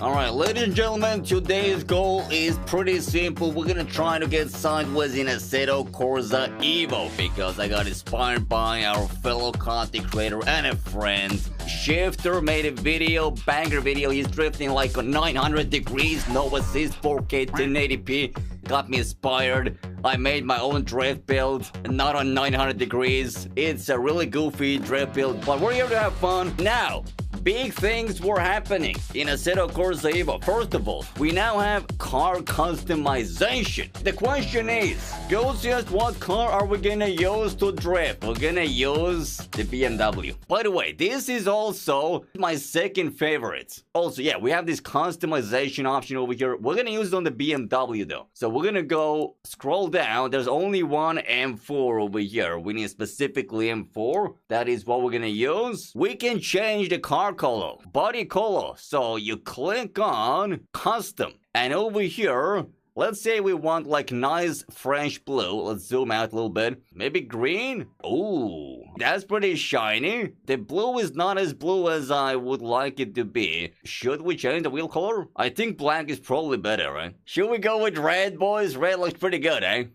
Alright, ladies and gentlemen, today's goal is pretty simple. We're gonna try to get sideways in Assetto Corsa Evo because I got inspired by our fellow content creator and a friend. Shifter made a video, banger video. He's drifting like on 900 degrees, no assist, 4K 1080p. Got me inspired. I made my own drift build, not on 900 degrees. It's a really goofy drift build, but we're here to have fun. Now, big things were happening in Assetto Corsa Evo. First of all, we now have car customization. The question is, Ghostiest, what car are we gonna use to drift? We're gonna use the BMW. By the way, this is also my second favorite. Also, yeah, we have this customization option over here. We're gonna use it on the BMW though. So we're gonna go scroll down. There's only one M4 over here. We need specifically M4. That is what we're gonna use. We can change the car color, body color. So you click on custom, and over here, let's say we want like nice French blue. Let's zoom out a little bit. Maybe green. Oh, that's pretty shiny. The blue is not as blue as I would like it to be. Should we change the wheel color? I think black is probably better, right? Should we go with red, boys? Red looks pretty good, eh?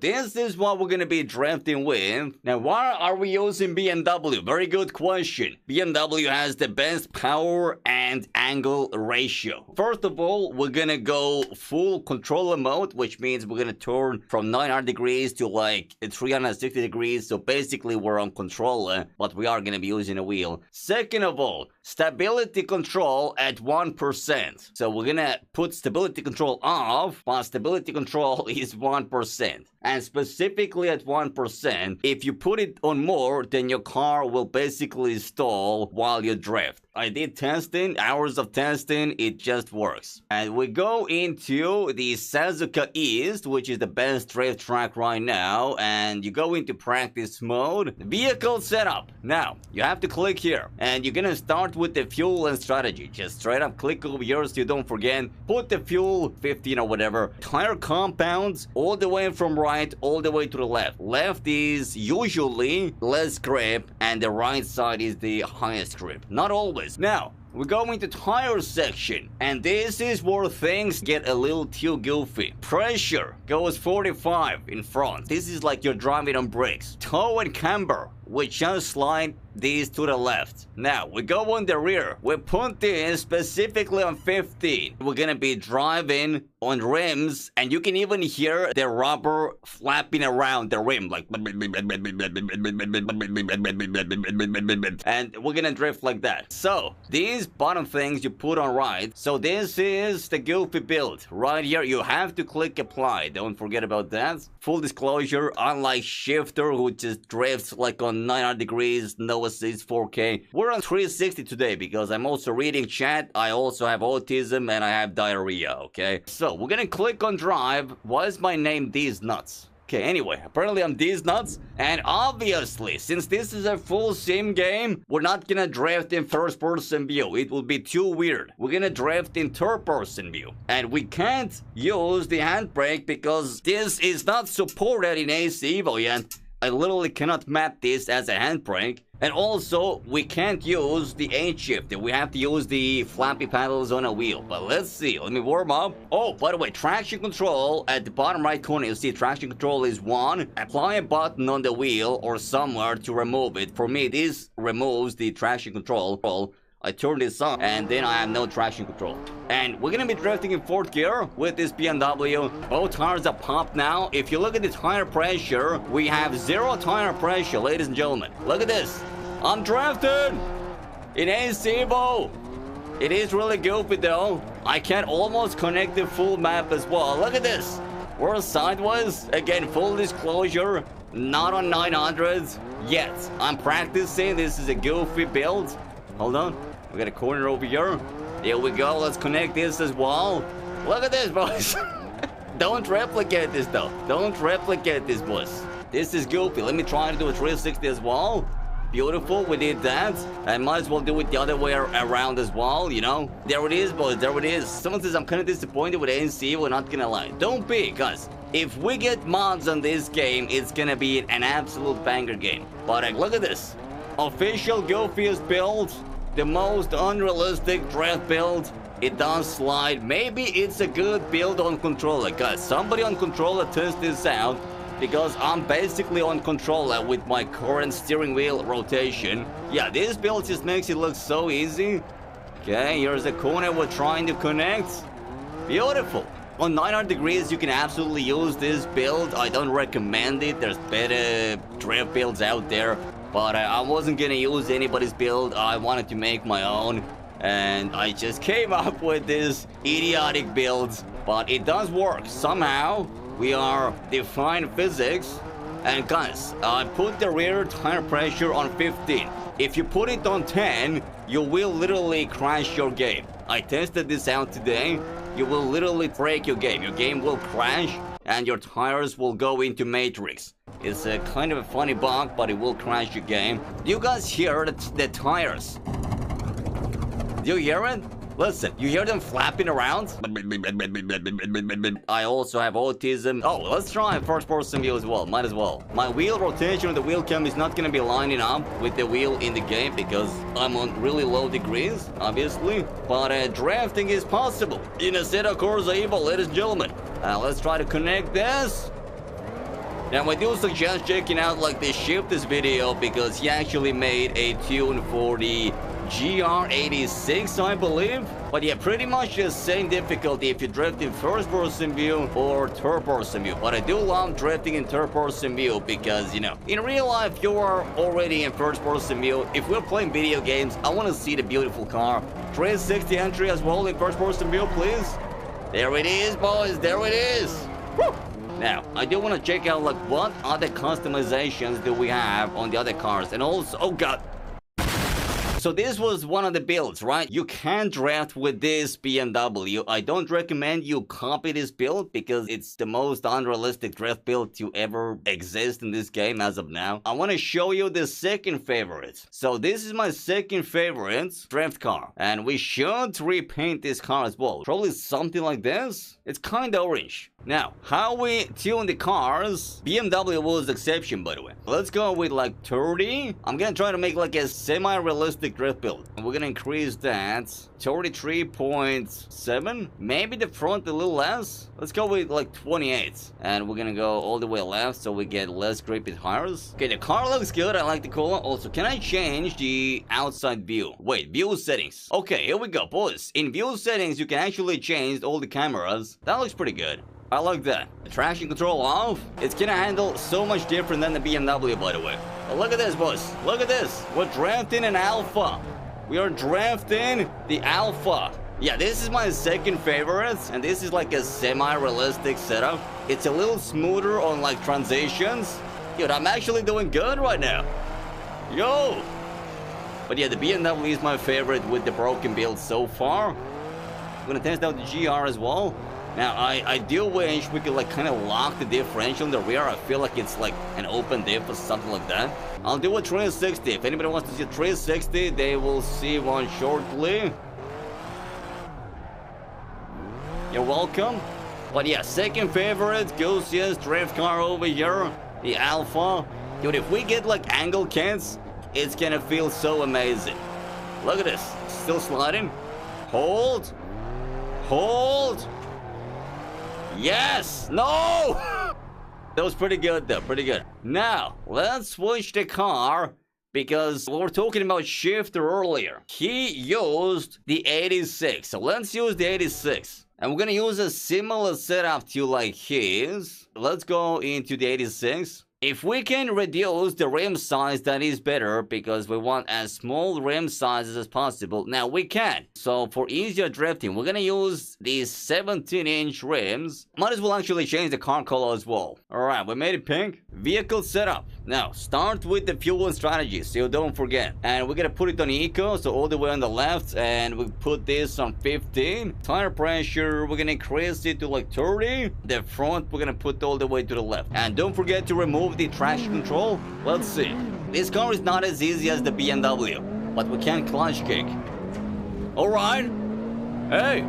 This is what we're gonna be drafting with. Now, why are we using BMW? Very good question. BMW has the best power and angle ratio. First of all, we're gonna go full controller mode, which means we're gonna turn from 900 degrees to like 360 degrees. So basically, we're on controller, but we are gonna be using a wheel. Second of all, stability control at 1%. So we're gonna put stability control off, but stability control is 1%. And specifically at 1%, if you put it on more, then your car will basically stall while you drift. I did testing, hours of testing, it just works. And we go into the Suzuka East, which is the best drift track right now. And you go into practice mode, vehicle setup. Now, you have to click here. And you're gonna start with the fuel and strategy. Just straight up click over here so you don't forget. Put the fuel, 15 or whatever. Tire compounds, all the way from right, all the way to the left. Left is usually less grip, and the right side is the highest grip. Not always. Now, we go into tire section, and this is where things get a little too goofy. Pressure goes 45 in front. This is like you're driving on brakes. Toe and camber, we just slide these to the left. Now, we go on the rear. We put this specifically on 15. We're gonna be driving on rims, and you can even hear the rubber flapping around the rim, like, and we're gonna drift like that. So, these bottom things you put on right. So this is the goofy build. Right here, you have to click apply. Don't forget about that. Full disclosure, unlike Shifter, who just drifts like on 900 degrees, no assist, 4K. We're on 360 today because I'm also reading chat. I also have autism and I have diarrhea, okay? So we're gonna click on drive. Why is my name These Nuts? Okay, anyway, apparently I'm These Nuts. And obviously, since this is a full sim game, we're not gonna drift in first-person view. It will be too weird. We're gonna drift in third-person view. And we can't use the handbrake because this is not supported in AC Evo yet. I literally cannot map this as a handbrake. And also, we can't use the H-shifter. We have to use the flappy paddles on a wheel. But let's see. Let me warm up. Oh, by the way, traction control at the bottom right corner. You see traction control is 1. Apply a button on the wheel or somewhere to remove it. For me, this removes the traction control. I turn this on, and then I have no traction control. And we're gonna be drifting in 4th gear with this BMW. Both tires are popped now. If you look at the tire pressure, we have 0 tire pressure, ladies and gentlemen. Look at this. I'm drifting in AC Evo. It is really goofy though. I can almost connect the full map as well. Look at this. We're sideways. Again, full disclosure, not on 900s yet. I'm practicing. This is a goofy build. Hold on. We got a corner over here. There we go. Let's connect this as well. Look at this, boys. Don't replicate this, though. Don't replicate this, boys. This is goofy. Let me try to do a 360 as well. Beautiful. We did that. I might as well do it the other way around as well, you know? There it is, boys. There it is. Someone says I'm kind of disappointed with ANC. We're not gonna lie. Don't be, guys. If we get mods on this game, it's gonna be an absolute banger game. But like, look at this. Official goofiest build. The most unrealistic draft build It does slide. Maybe it's a good build on controller. Guys, somebody on controller test this out, because I'm basically on controller with my current steering wheel rotation. Yeah, this build just makes it look so easy. Okay, here's a corner we're trying to connect. Beautiful. On 900 degrees, you can absolutely use this build. I don't recommend it. There's better drift builds out there. But I wasn't gonna use anybody's build. I wanted to make my own. And I just came up with this idiotic build. But it does work. Somehow, we are defying physics. And guys, I put the rear tire pressure on 15. If you put it on 10, you will literally crash your game. I tested this out today. You will literally break your game. Your game will crash and your tires will go into Matrix. It's a kind of a funny bug, but it will crash your game. Do you guys hear the tires? Do you hear it? Listen, you hear them flapping around? I also have autism. Oh, let's try first-person view as well. Might as well. My wheel rotation of the wheel cam is not gonna be lining up with the wheel in the game because I'm on really low degrees, obviously. But drafting is possible in Assetto Corsa Evo, ladies and gentlemen. Let's try to connect this. Now, I do suggest checking out like the Shiftus video because he actually made a tune for the GR86, I believe. But yeah, pretty much the same difficulty if you drift in first-person view or third-person view. But I do love drifting in third-person view because, you know, in real life, you are already in first-person view. If we're playing video games, I want to see the beautiful car. 360 entry as well in first-person view, please. There it is, boys. There it is. Woo! Now, I do want to check out, like, what other customizations do we have on the other cars? And also, oh god. So this was one of the builds, right? You can draft with this BMW. I don't recommend you copy this build because it's the most unrealistic draft build to ever exist in this game as of now. I want to show you the second favorite. So this is my second favorite draft car. And we should repaint this car as well. Probably something like this. It's kind of orange. Now, how we tune the cars, BMW was the exception, by the way. Let's go with like 30. I'm gonna try to make like a semi-realistic drift build. And we're gonna increase that 33.7. Maybe the front a little less. Let's go with like 28. And we're gonna go all the way left so we get less grippy tires. Okay, the car looks good. I like the color. Also, can I change the outside view? Wait, view settings. Okay, here we go, boys. In view settings, you can actually change all the cameras. That looks pretty good. I like that. The traction control off. It's gonna handle so much different than the BMW, by the way. But look at this, boys. Look at this. We're drafting an Alpha. We are drafting the Alpha. Yeah, this is my second favorite, and this is like a semi-realistic setup. It's a little smoother on like transitions. Dude, I'm actually doing good right now. Yo! But yeah, the BMW is my favorite with the broken build so far. I'm gonna test out the GR as well. Now, I do wish we could like kind of lock the differential in the rear. I feel like it's like an open diff or something like that. I'll do a 360. If anybody wants to see a 360, they will see one shortly. You're welcome. But yeah, second favorite, Goosey's drift car over here. The Alpha. Dude, if we get like angle cans, it's gonna feel so amazing. Look at this. Still sliding. Hold. Hold. Yes! No! That was pretty good though, pretty good. Now, let's switch the car because we were talking about Shifter earlier. He used the 86, so let's use the 86. And we're gonna use a similar setup to like his. Let's go into the 86. If we can reduce the rim size, that is better because we want as small rim sizes as possible. Now we can. So for easier drifting, we're gonna use these 17-inch rims. Might as well actually change the car color as well. Alright, we made it pink. Vehicle setup. Now, start with the fuel and strategy, so don't forget. And we're gonna put it on eco, so all the way on the left. And we put this on 15. Tire pressure, we're gonna increase it to like 30. The front, we're gonna put all the way to the left. And don't forget to remove the traction control. Let's see. This car is not as easy as the BMW, but we can clutch kick. Alright. Hey.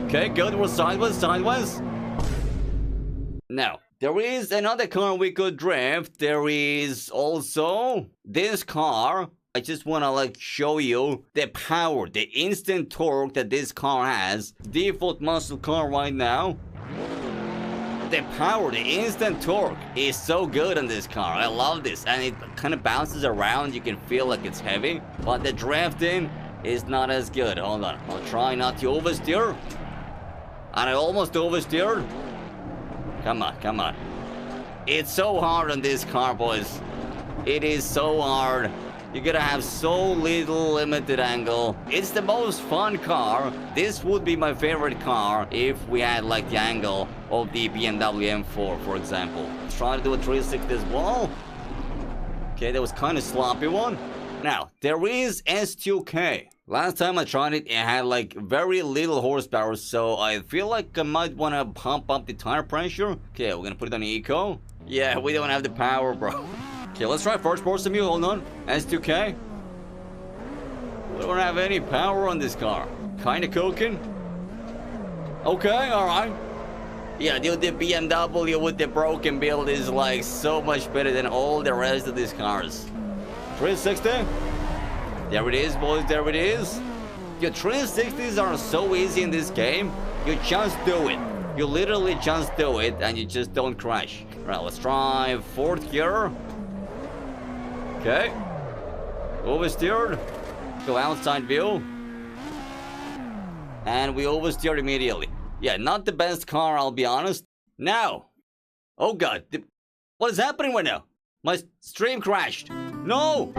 Okay, good. We're sideways, sideways. Now, there is another car we could drift. There is also this car. I just want to like show you the power, the instant torque that this car has. Default muscle car right now. The power, the instant torque is so good on this car. I love this. And it kind of bounces around. You can feel like it's heavy. But the drafting is not as good. Hold on. I'll try not to oversteer. And I almost oversteered. Come on, come on. It's so hard on this car, boys. It is so hard. You're gonna have so little limited angle. It's the most fun car. This would be my favorite car if we had like the angle of the BMW M4, for example. Let's try to do a 360 as well. Okay, that was kind of sloppy one. Now, there is S2K. Last time I tried it, it had like very little horsepower, so I feel like I might want to pump up the tire pressure. Okay, we're gonna put it on eco. Yeah, we don't have the power, bro. Okay, let's try first person view. Hold on. S2K. We don't have any power on this car. Kinda cooking. Okay, alright. Yeah, dude, the BMW with the broken build is like so much better than all the rest of these cars. 360. There it is, boys. There it is. Your 360s are so easy in this game. You just do it. You literally just do it and you just don't crash. Right, let's try fourth gear. Okay. Oversteered. Go outside view. And we oversteered immediately. Yeah, not the best car, I'll be honest. Now. Oh god. What is happening right now? My stream crashed. No!